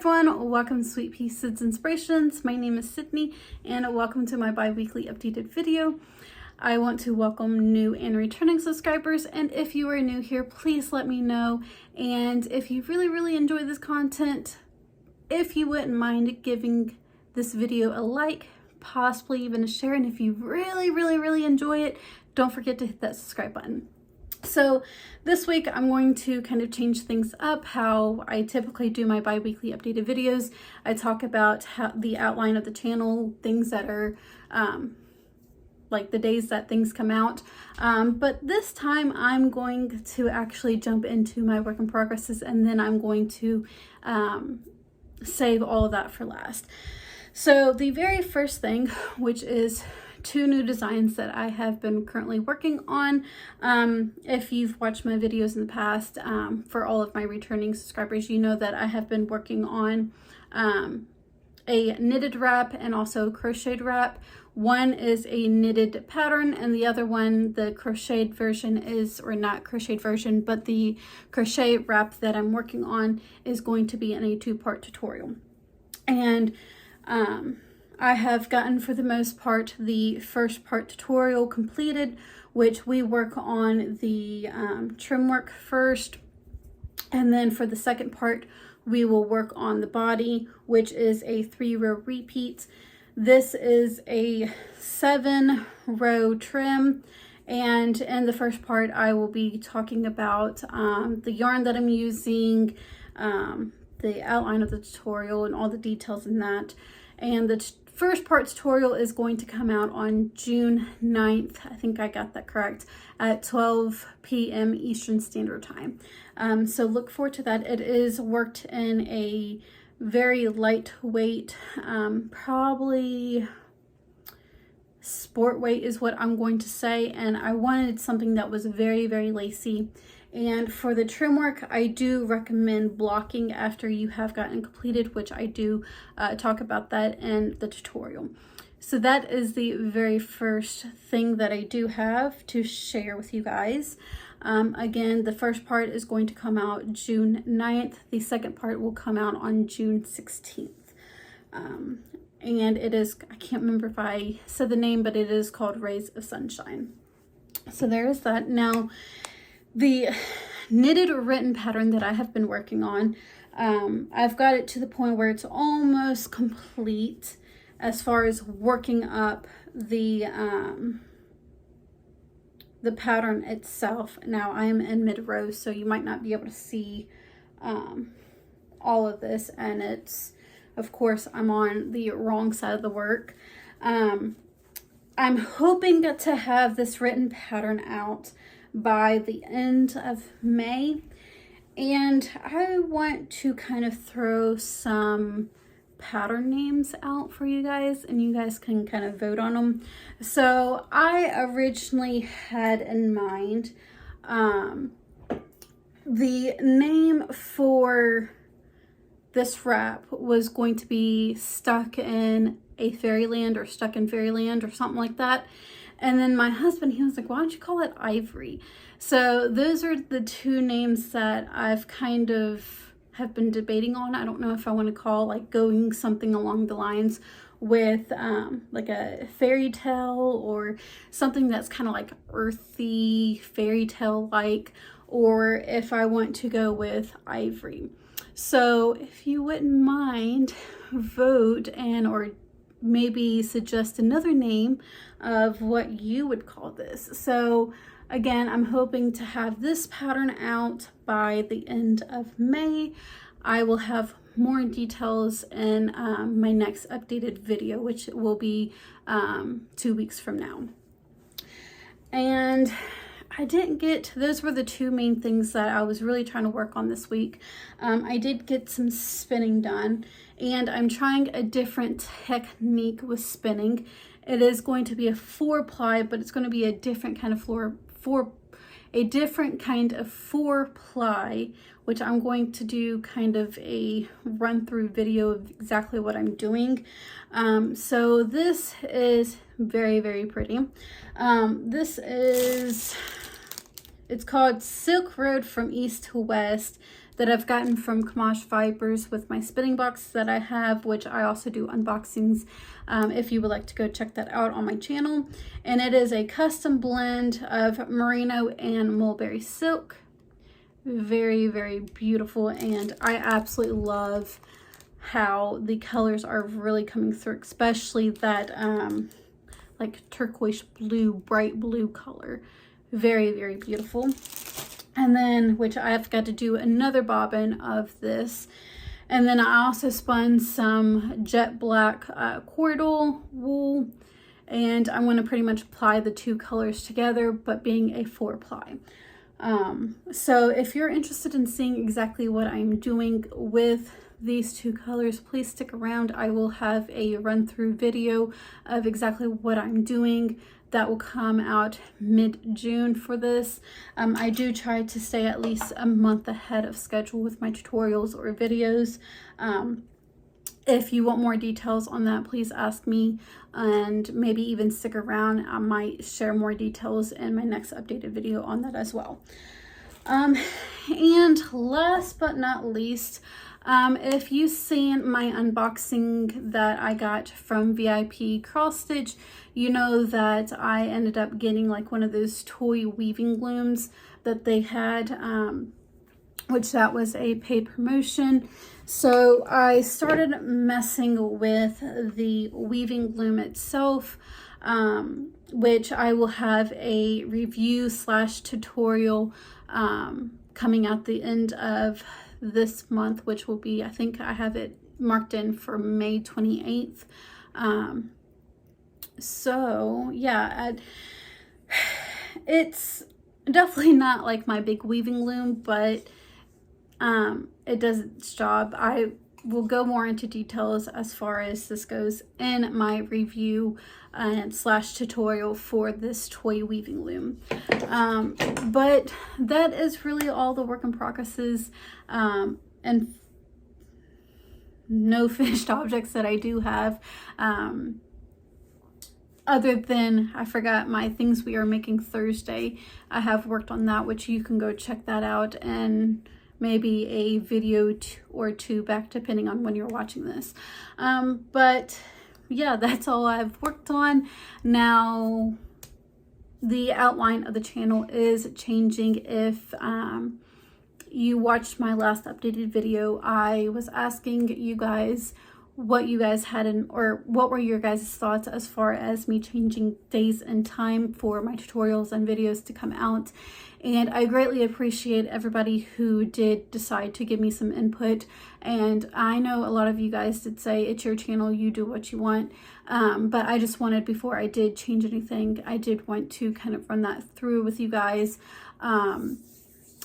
everyone, welcome to Sweetpea Sid's Inspirations. My name is Sydney and welcome to my bi-weekly updated video. I want to welcome new and returning subscribers, and if you are new here, please let me know. And if you really enjoy this content, if you wouldn't mind giving this video a like, possibly even a share, and if you really enjoy it, don't forget to hit that subscribe button. So this week I'm going to kind of change things up how I typically do my bi-weekly updated videos. I talk about how the outline of the channel, things that are like the days that things come out. But this time I'm going to actually jump into my work in progresses, and then I'm going to save all of that for last. So the very first thing, which is two new designs that I have been currently working on. If you've watched my videos in the past, for all of my returning subscribers, you know that I have been working on a knitted wrap and also a crocheted wrap. One is a knitted pattern, and the other one, the crocheted version is, or not crocheted version, but the crochet wrap that I'm working on is going to be in a two-part tutorial. And I have gotten, for the most part, the first part tutorial completed, which we work on the trim work first, and then for the second part we will work on the body, which is a 3-row repeat. This is a 7-row trim, and in the first part I will be talking about the yarn that I'm using, the outline of the tutorial and all the details in that. And the first part tutorial is going to come out on June 9th. I think I got that correct, at 12 p.m. Eastern Standard Time. So look forward to that. It is worked in a very lightweight, probably sport weight is what I'm going to say. And I wanted something that was very lacy. And for the trim work, I do recommend blocking after you have gotten completed, which I do talk about that in the tutorial. So that is the very first thing that I do have to share with you guys. Again, the first part is going to come out June 9th. The second part will come out on June 16th. And it is, I can't remember if I said the name, but it is called Rays of Sunshine. So there's that. Now, the knitted written pattern that I have been working on, I've got it to the point where it's almost complete as far as working up the pattern itself. Now I am in mid-row, so you might not be able to see all of this, and it's, of course, I'm on the wrong side of the work. I'm hoping to have this written pattern out by the end of May, and I want to kind of throw some pattern names out for you guys, and you guys can kind of vote on them. So I originally had in mind the name for this wrap was going to be Stuck in a Fairyland, or Stuck in Fairyland, or something like that. And then my husband, he was like, why don't you call it Ivory? So those are the two names that I've kind of have been debating on. I don't know if I want to call, like, going something along the lines with like a fairy tale, or something that's kind of like earthy fairy tale like, or if I want to go with Ivory. So if you wouldn't mind, vote and or maybe suggest another name of what you would call this. So again, I'm hoping to have this pattern out by the end of May. I will have more details in my next updated video, which will be 2 weeks from now. And I didn't get, those were the two main things that I was really trying to work on this week. I did get some spinning done, and I'm trying a different technique with spinning. It is going to be a 4-ply, but it's going to be a different kind of 4-ply, which I'm going to do kind of a run-through video of exactly what I'm doing. So this is very pretty. It's called Silk Road from East to West, that I've gotten from Kamash Fibers with my spinning box that I have, which I also do unboxings if you would like to go check that out on my channel. And it is a custom blend of merino and mulberry silk. Very, very beautiful, and I absolutely love how the colors are really coming through, especially that like turquoise blue, bright blue color. Very, very beautiful. And then, which I've got to do another bobbin of this. And then I also spun some jet black cordal wool, and I'm going to pretty much apply the two colors together, but being a 4-ply. So if you're interested in seeing exactly what I'm doing with these two colors, please stick around. I will have a run-through video of exactly what I'm doing that will come out mid-June for this. I do try to stay at least a month ahead of schedule with my tutorials or videos. If you want more details on that, please ask me, and maybe even stick around. I might share more details in my next updated video on that as well. And last but not least, if you've seen my unboxing that I got from VIP Cross Stitch, you know that I ended up getting like one of those toy weaving looms that they had, which that was a paid promotion. So I started messing with the weaving loom itself, which I will have a review / tutorial coming out the end of this month, which will be, I think I have it marked in for May 28th. So yeah, it's definitely not like my big weaving loom, but it does its job. I will go more into details as far as this goes in my review / tutorial for this toy weaving loom. But that is really all the work in progresses and no finished objects that I do have. Other than, I forgot my things we are making Thursday. I have worked on that, which you can go check that out, and maybe a video or two back, depending on when you're watching this. But yeah, that's all I've worked on. Now, the outline of the channel is changing. If you watched my last updated video, I was asking you guys what you guys had in, or what were your guys' thoughts as far as me changing days and time for my tutorials and videos to come out. And I greatly appreciate everybody who did decide to give me some input. And I know a lot of you guys did say it's your channel, you do what you want. But I just wanted, before I did change anything, I did want to kind of run that through with you guys. And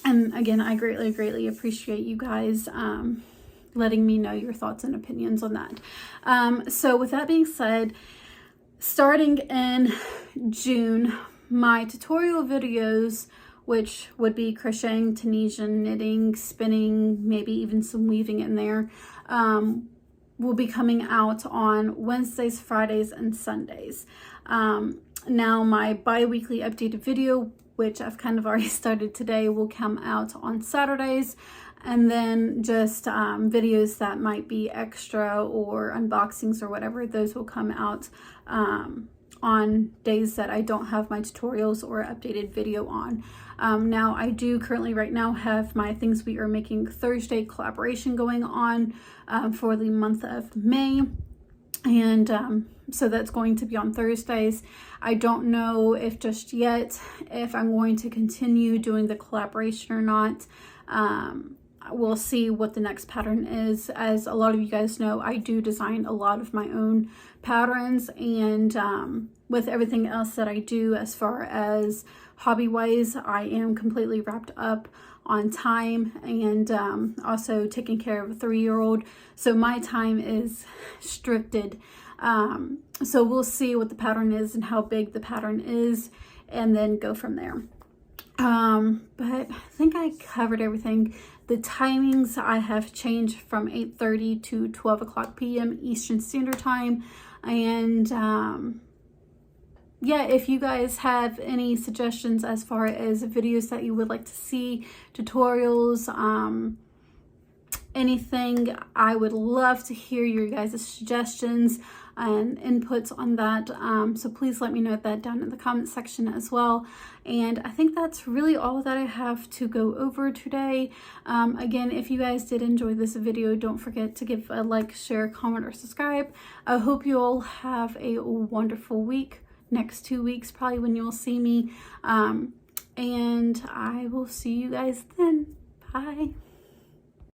again, I greatly appreciate you guys letting me know your thoughts and opinions on that. So with that being said, starting in June, my tutorial videos, which would be crocheting, Tunisian, knitting, spinning, maybe even some weaving in there, will be coming out on Wednesdays, Fridays, and Sundays. Now my bi-weekly updated video, which I've kind of already started today, will come out on Saturdays. And then just videos that might be extra or unboxings or whatever, those will come out on days that I don't have my tutorials or updated video on. Now I do currently right now have my Things We Are Making Thursday collaboration going on for the month of May. And so that's going to be on Thursdays. I don't know if just yet if I'm going to continue doing the collaboration or not. We'll see what the next pattern is. As a lot of you guys know, I do design a lot of my own patterns, and with everything else that I do as far as hobby-wise, I am completely wrapped up on time, and also taking care of a 3-year-old, so my time is restricted. So we'll see what the pattern is and how big the pattern is, and then go from there. But I think I covered everything. The timings I have changed from 8:30 to 12 o'clock p.m. Eastern Standard Time. And yeah, if you guys have any suggestions as far as videos that you would like to see, tutorials, anything. I would love to hear your guys' suggestions and inputs on that. So please let me know that down in the comment section as well. And I think that's really all that I have to go over today. Again, if you guys did enjoy this video, don't forget to give a like, share, comment, or subscribe. I hope you all have a wonderful week. Next 2 weeks probably when you'll see me. And I will see you guys then. Bye.